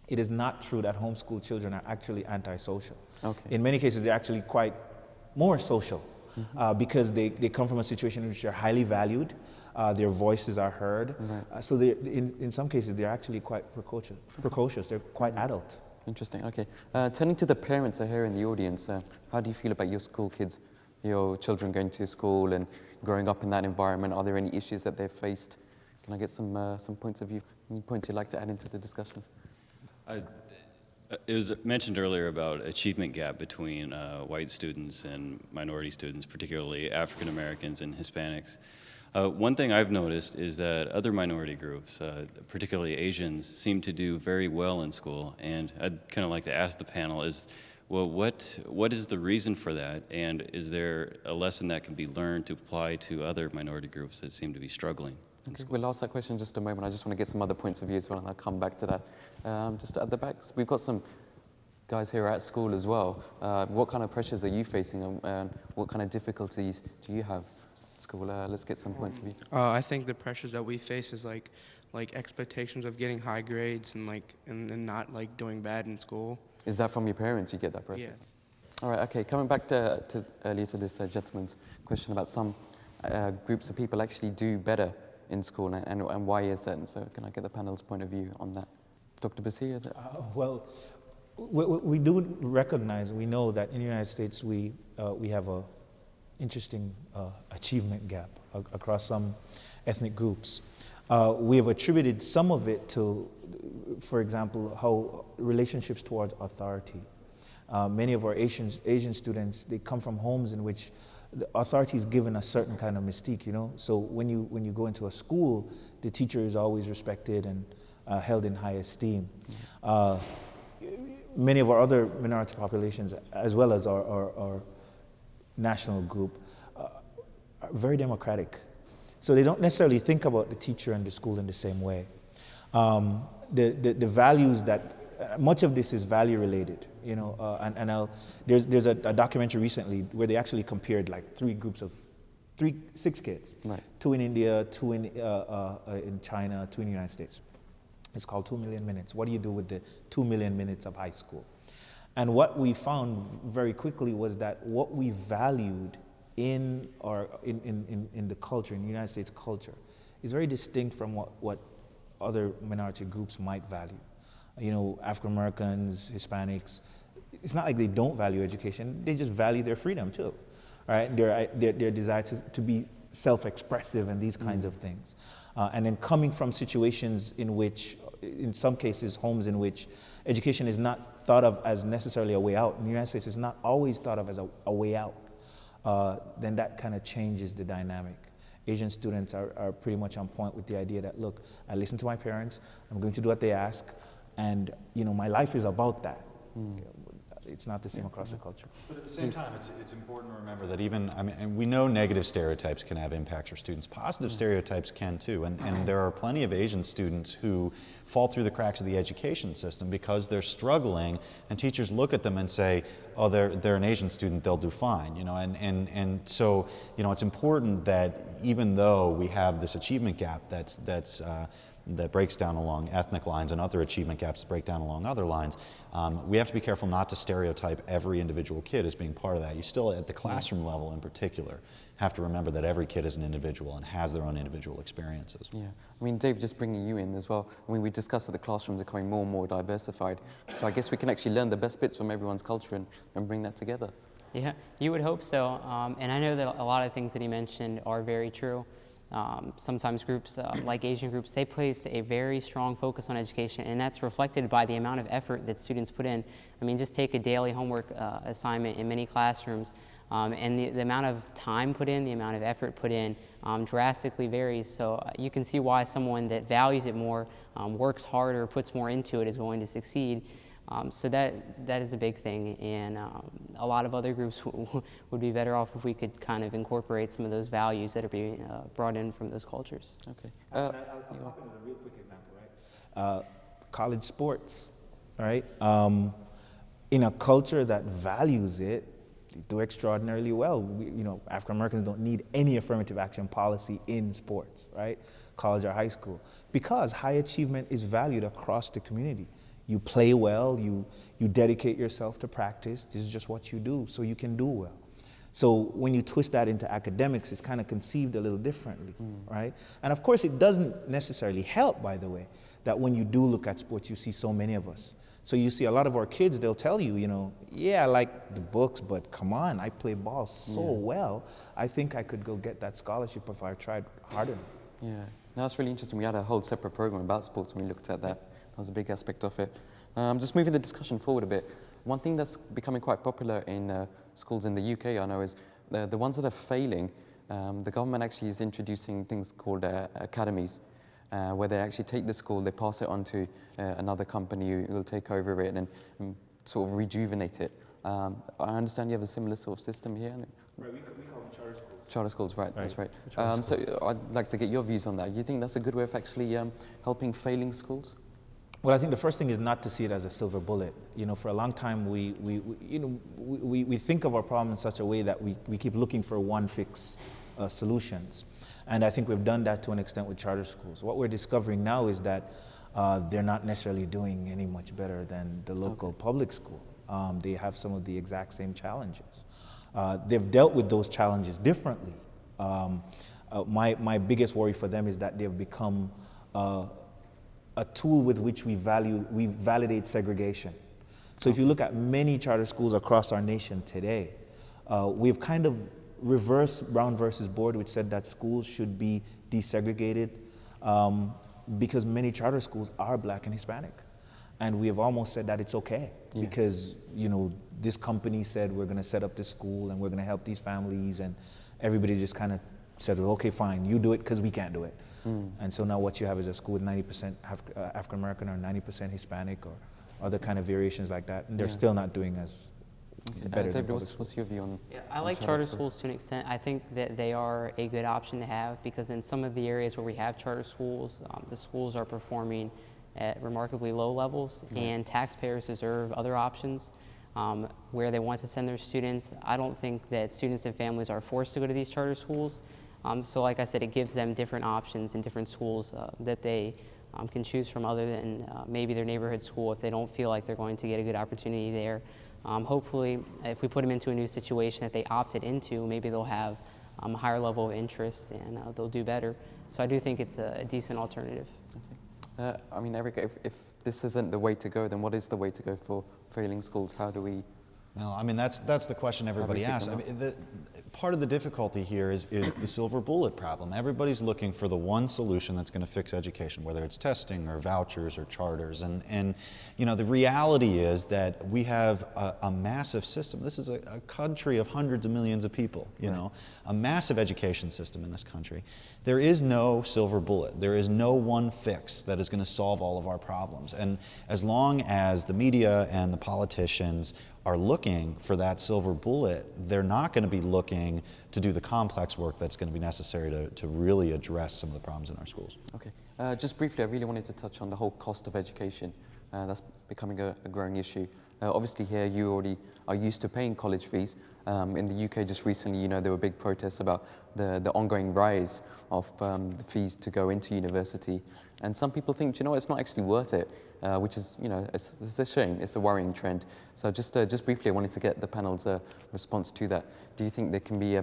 it is not true that homeschool children are actually antisocial. Okay. In many cases, they're actually quite more social because they come from a situation in which they're highly valued, their voices are heard. Right. So in some cases, they're actually quite precocious. They're quite adult. Interesting. Okay. Turning to the parents here in the audience, how do you feel about your school kids, your children going to school and growing up in that environment? Are there any issues that they've faced? Can I get some points of view? Any points you'd like to add into the discussion? It was mentioned earlier about achievement gap between white students and minority students, particularly African Americans and Hispanics. One thing I've noticed is that other minority groups, particularly Asians, seem to do very well in school. And I'd kind of like to ask the panel well, what is the reason for that? And is there a lesson that can be learned to apply to other minority groups that seem to be struggling? Okay. We'll ask that question in just a moment. I just want to get some other points of view as well, and I'll come back to that. Just at the back, we've got some guys here at school as well. What kind of pressures are you facing, and what kind of difficulties do you have at school? Let's get some points of view. I think the pressures that we face is like expectations of getting high grades and not like doing bad in school. Is that from your parents? You get that pressure? Yeah. All right. Okay. Coming back to earlier to this gentleman's question about some groups of people actually do better in school, and why is that? And so can I get the panel's point of view on that? Dr. Basir? Well, we do recognize, we know that in the United States we have a interesting achievement gap across some ethnic groups. We have attributed some of it to, for example, how relationships towards authority. Many of our Asian students, they come from homes in which the authority is given a certain kind of mystique, you know. So when you go into a school, the teacher is always respected and held in high esteem. Many of our other minority populations, as well as our national group, are very democratic. So they don't necessarily think about the teacher and the school in the same way. The values that much of this is value related, you know, there's a documentary recently where they actually compared like six kids, right. 2 in India, 2 in China, 2 in the United States. It's called 2 Million Minutes. What do you do with the 2 million minutes of high school? And what we found very quickly was that what we valued in the culture, in the United States culture, is very distinct from what other minority groups might value. You know, African Americans, Hispanics, it's not like they don't value education, they just value their freedom too, right? Their desire to be self-expressive and these kinds of things. And then coming from situations in which, in some cases, homes in which education is not thought of as necessarily a way out. In the United States, it's not always thought of as a way out. Then that kind of changes the dynamic. Asian students are pretty much on point with the idea that, look, I listen to my parents, I'm going to do what they ask, and you know, my life is about that. It's not the same across the culture. But at the same time, it's important to remember that even, I mean, and we know negative stereotypes can have impacts for students. Positive stereotypes can too, and there are plenty of Asian students who fall through the cracks of the education system because they're struggling, and teachers look at them and say, oh, they're an Asian student, they'll do fine, you know, and so, you know, it's important that even though we have this achievement gap that breaks down along ethnic lines and other achievement gaps that break down along other lines, we have to be careful not to stereotype every individual kid as being part of that. You still, at the classroom level in particular, have to remember that every kid is an individual and has their own individual experiences. Yeah, I mean, Dave, just bringing you in as well, I mean, we discussed that the classrooms are becoming more and more diversified, so I guess we can actually learn the best bits from everyone's culture and bring that together. Yeah, you would hope so, and I know that a lot of things that he mentioned are very true. Sometimes groups, like Asian groups, they place a very strong focus on education, and that's reflected by the amount of effort that students put in. I mean, just take a daily homework assignment in many classrooms, and the amount of time put in, the amount of effort put in drastically varies. So you can see why someone that values it more, works harder, puts more into it is going to succeed. So that is a big thing, and a lot of other groups would be better off if we could kind of incorporate some of those values that are being brought in from those cultures. Okay. I'll pop in with a real quick example, right? College sports, right? In a culture that values it, do extraordinarily well. African Americans don't need any affirmative action policy in sports, right? College or high school, because high achievement is valued across the community. You play well, you dedicate yourself to practice. This is just what you do, so you can do well. So when you twist that into academics, it's kind of conceived a little differently, right? And of course, it doesn't necessarily help, by the way, that when you do look at sports, you see so many of us. So you see a lot of our kids, they'll tell you, yeah, I like the books, but come on, I play ball so well. I think I could go get that scholarship if I tried hard enough. Yeah, no, that's really interesting. We had a whole separate program about sports when we looked at that. That was a big aspect of it. Just moving the discussion forward a bit. One thing that's becoming quite popular in schools in the UK, I know, is the ones that are failing. The government actually is introducing things called academies, where they actually take the school, they pass it on to another company who will take over it and sort of rejuvenate it. I understand you have a similar sort of system here. Right, we call them charter schools. Charter schools, right, that's right. So I'd like to get your views on that. Do you think that's a good way of actually helping failing schools? Well, I think the first thing is not to see it as a silver bullet. For a long time, we think of our problem in such a way that we keep looking for one-fix solutions. And I think we've done that to an extent with charter schools. What we're discovering now is that they're not necessarily doing any much better than the local public school. They have some of the exact same challenges. They've dealt with those challenges differently. My biggest worry for them is that they've become a tool with which we validate segregation. So if you look at many charter schools across our nation today, we've kind of reversed Brown versus Board, which said that schools should be desegregated because many charter schools are Black and Hispanic. And we have almost said that it's okay because, this company said we're going to set up this school and we're going to help these families, and everybody just kind of said, well, okay, fine, you do it because we can't do it. And so now what you have is a school with 90% African American or 90% Hispanic or other kind of variations like that, and they're still not doing as better than David, what's your view on? Yeah, I like charter schools to an extent. I think that they are a good option to have because in some of the areas where we have charter schools, the schools are performing at remarkably low levels, and taxpayers deserve other options where they want to send their students. I don't think that students and families are forced to go to these charter schools. So like I said, it gives them different options in different schools that they can choose from other than maybe their neighborhood school if they don't feel like they're going to get a good opportunity there. Hopefully, if we put them into a new situation that they opted into, maybe they'll have a higher level of interest and they'll do better. So I do think it's a decent alternative. Okay. I mean, Eric, if this isn't the way to go, then what is the way to go for failing schools? How do we... No, I mean, that's the question everybody asks. I mean, part of the difficulty here is the silver bullet problem. Everybody's looking for the one solution that's going to fix education, whether it's testing or vouchers or charters. And the reality is that we have a massive system. This is a country of hundreds of millions of people, a massive education system in this country. There is no silver bullet. There is no one fix that is going to solve all of our problems. And as long as the media and the politicians are looking for that silver bullet, they're not going to be looking to do the complex work that's going to be necessary to really address some of the problems in our schools. Okay. Just briefly, I really wanted to touch on the whole cost of education. That's becoming a growing issue. Obviously here you already are used to paying college fees. In the UK just recently, there were big protests about the ongoing rise of the fees to go into university. And some people think, it's not actually worth it, which is, it's a shame. It's a worrying trend. So just briefly, I wanted to get the panel's response to that. Do you think there can be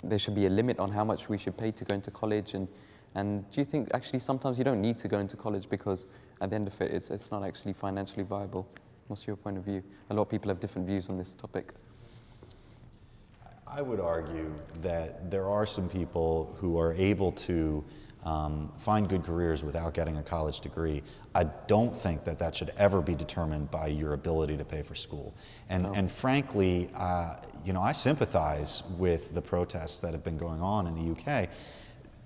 there should be a limit on how much we should pay to go into college? And do you think actually sometimes you don't need to go into college because at the end of it, it's not actually financially viable? What's your point of view? A lot of people have different views on this topic. I would argue that there are some people who are able to find good careers without getting a college degree. I don't think that should ever be determined by your ability to pay for school. And frankly, I sympathize with the protests that have been going on in the UK.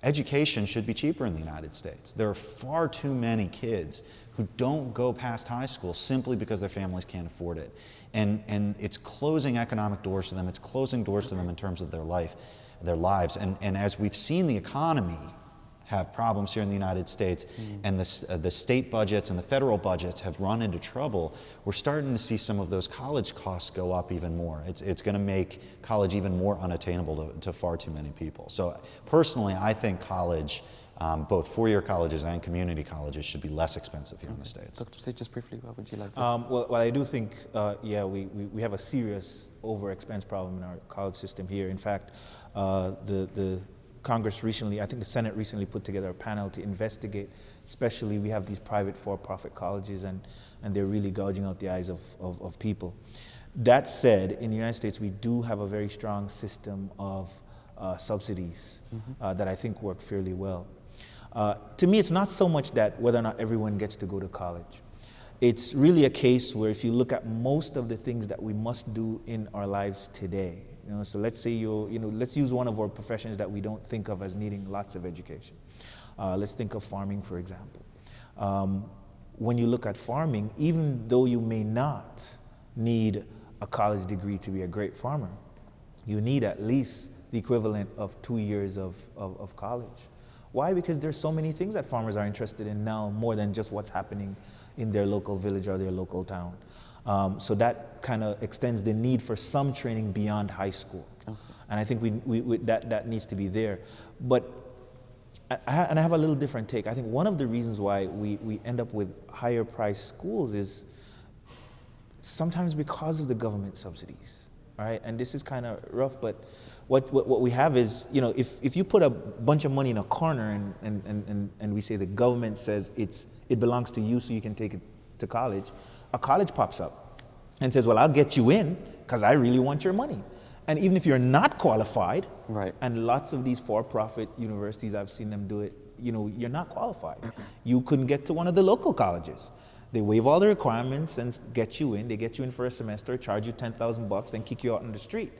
Education should be cheaper in the United States. There are far too many kids who don't go past high school simply because their families can't afford it. And it's closing economic doors to them. It's closing doors to them in terms of their lives. And as we've seen the economy have problems here in the United States, and the state budgets and the federal budgets have run into trouble, we're starting to see some of those college costs go up even more. It's going to make college even more unattainable to far too many people. So personally, I think college, both four-year colleges and community colleges, should be less expensive here in the States. Dr. Say, just briefly, what would you like to? Well, I do think, yeah, we have a serious over-expense problem in our college system here. In fact, the Congress recently, I think the Senate recently put together a panel to investigate, especially we have these private for-profit colleges, and they're really gouging out the eyes of people. That said, in the United States, we do have a very strong system of subsidies that I think work fairly well. To me, it's not so much that whether or not everyone gets to go to college. It's really a case where if you look at most of the things that we must do in our lives today, so let's say let's use one of our professions that we don't think of as needing lots of education. Let's think of farming, for example. When you look at farming, even though you may not need a college degree to be a great farmer, you need at least the equivalent of 2 years of college. Why? Because there's so many things that farmers are interested in now, more than just what's happening in their local village or their local town. So that kind of extends the need for some training beyond high school. Okay. And I think that needs to be there. But, I have a little different take. I think one of the reasons why we end up with higher priced schools is sometimes because of the government subsidies, right? And this is kind of rough, but what we have is, if you put a bunch of money in a corner and we say the government says it belongs to you so you can take it to college, a college pops up and says, well, I'll get you in because I really want your money. And even if you're not qualified, right, and lots of these for-profit universities, I've seen them do it, you're not qualified. You couldn't get to one of the local colleges. They waive all the requirements and get you in. They get you in for a semester, charge you $10,000, then kick you out on the street.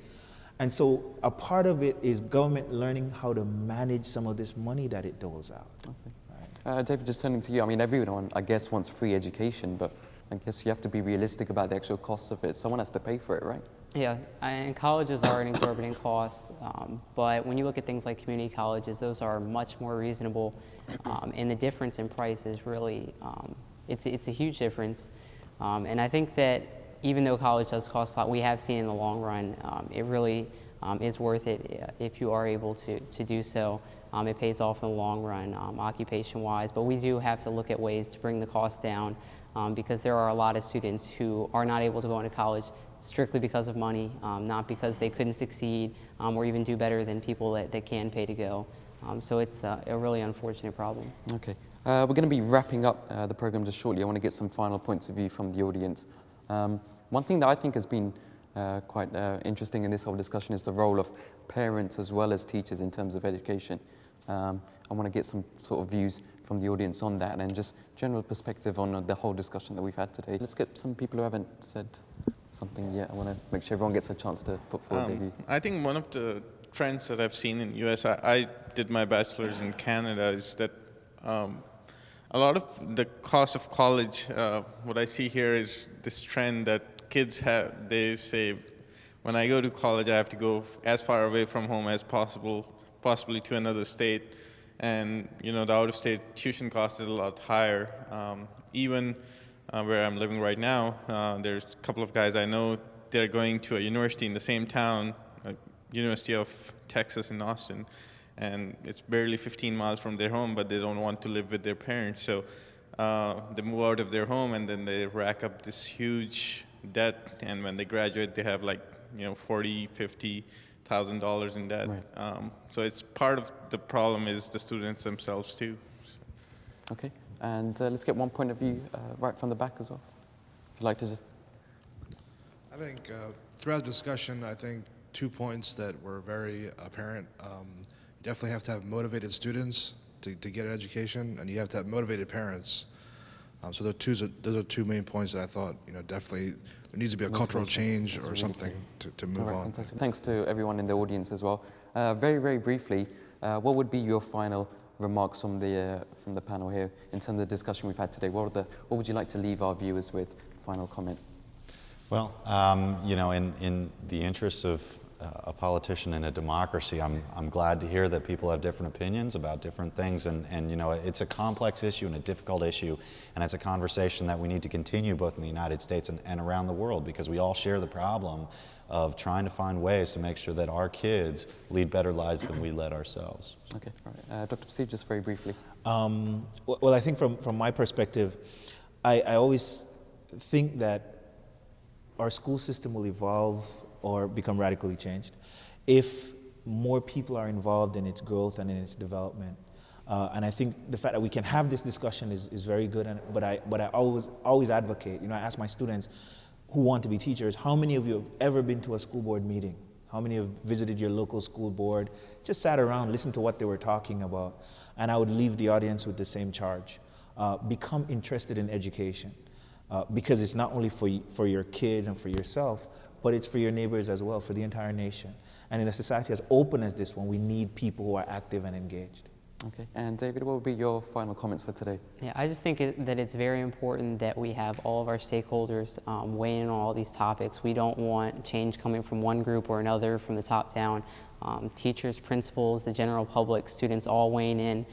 And so a part of it is government learning how to manage some of this money that it doles out. Okay. David, just turning to you, I mean, everyone, I guess, wants free education, but I guess you have to be realistic about the actual costs of it. Someone has to pay for it, right? Yeah, and colleges are an exorbitant cost, but when you look at things like community colleges, those are much more reasonable, and the difference in price is really, it's a huge difference. And I think that even though college does cost a lot, we have seen in the long run, it really is worth it if you are able to do so. It pays off in the long run, occupation-wise, but we do have to look at ways to bring the cost down because there are a lot of students who are not able to go into college strictly because of money, not because they couldn't succeed or even do better than people that can pay to go. So it's a really unfortunate problem. Okay. We're going to be wrapping up the program just shortly. I want to get some final points of view from the audience. One thing that I think has been quite interesting in this whole discussion is the role of parents as well as teachers in terms of education. I want to get some sort of views from the audience on that and just general perspective on the whole discussion that we've had today. Let's get some people who haven't said something yet. I want to make sure everyone gets a chance to put forward their view. I think one of the trends that I've seen in the US, I did my bachelor's in Canada, is that a lot of the cost of college, what I see here is this trend that kids have, they say, when I go to college, I have to go as far away from home as possible, possibly to another state. And, the out-of-state tuition cost is a lot higher. Even where I'm living right now, there's a couple of guys I know, they're going to a university in the same town, University of Texas in Austin, and it's barely 15 miles from their home, but they don't want to live with their parents. So they move out of their home and then they rack up this huge debt, and when they graduate, they have $40,000, $50,000 in debt. Right. So it's part of the problem is the students themselves too. Okay, and let's get one point of view right from the back as well. If you'd like to just... I think throughout the discussion, I think 2 points that were very apparent. You definitely have to have motivated students to get an education, and you have to have motivated parents. So those are two main points that I thought, definitely there needs to be a cultural change or something to move on. Fantastic. Thanks to everyone in the audience as well. Very, very briefly, what would be your final remarks from the panel here in terms of the discussion we've had today? What would you like to leave our viewers with? Final comment. Well, in the interest of a politician in a democracy, I'm glad to hear that people have different opinions about different things, and you know, it's a complex issue and a difficult issue, and it's a conversation that we need to continue both in the United States and around the world, because we all share the problem of trying to find ways to make sure that our kids lead better lives than we led ourselves. Okay, all right. Dr. Steve, just very briefly. Well, I think from my perspective, I always think that our school system will evolve or become radically changed if more people are involved in its growth and in its development. And I think the fact that we can have this discussion is very good, but I always advocate, you know, I ask my students who want to be teachers, how many of you have ever been to a school board meeting? How many have visited your local school board, just sat around, listened to what they were talking about? And I would leave the audience with the same charge. Become interested in education, because it's not only for your kids and for yourself, but it's for your neighbors as well, for the entire nation. And in a society as open as this one, we need people who are active and engaged. Okay, and David, what would be your final comments for today? Yeah, I just think that it's very important that we have all of our stakeholders weigh in on all these topics. We don't want change coming from one group or another, from the top down. Teachers, principals, the general public, students all weighing in,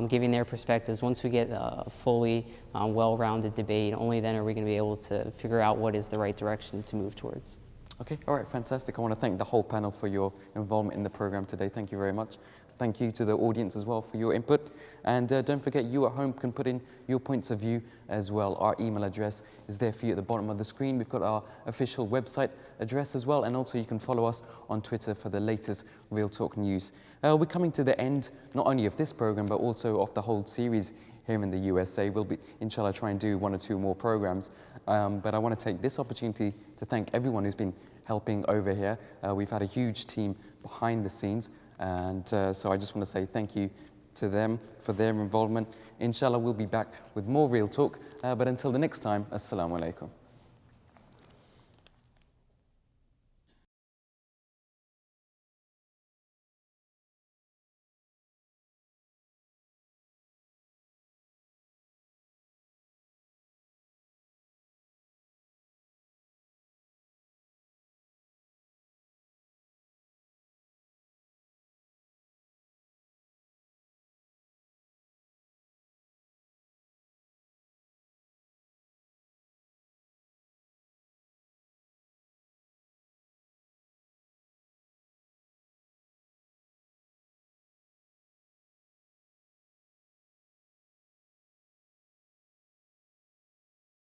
giving their perspectives. Once we get a fully well-rounded debate, only then are we going to be able to figure out what is the right direction to move towards. Okay, all right, fantastic. I want to thank the whole panel for your involvement in the program today. Thank you very much. Thank you to the audience as well for your input. And don't forget, you at home can put in your points of view as well. Our email address is there for you at the bottom of the screen. We've got our official website address as well, and also you can follow us on Twitter for the latest Real Talk news. We're coming to the end, not only of this program, but also of the whole series here in the USA. We'll be, inshallah, try and do 1 or 2 more programs. But I want to take this opportunity to thank everyone who's been helping over here. We've had a huge team behind the scenes, and so I just want to say thank you to them for their involvement. Inshallah, we'll be back with more Real Talk, but until the next time, Assalamu Alaikum.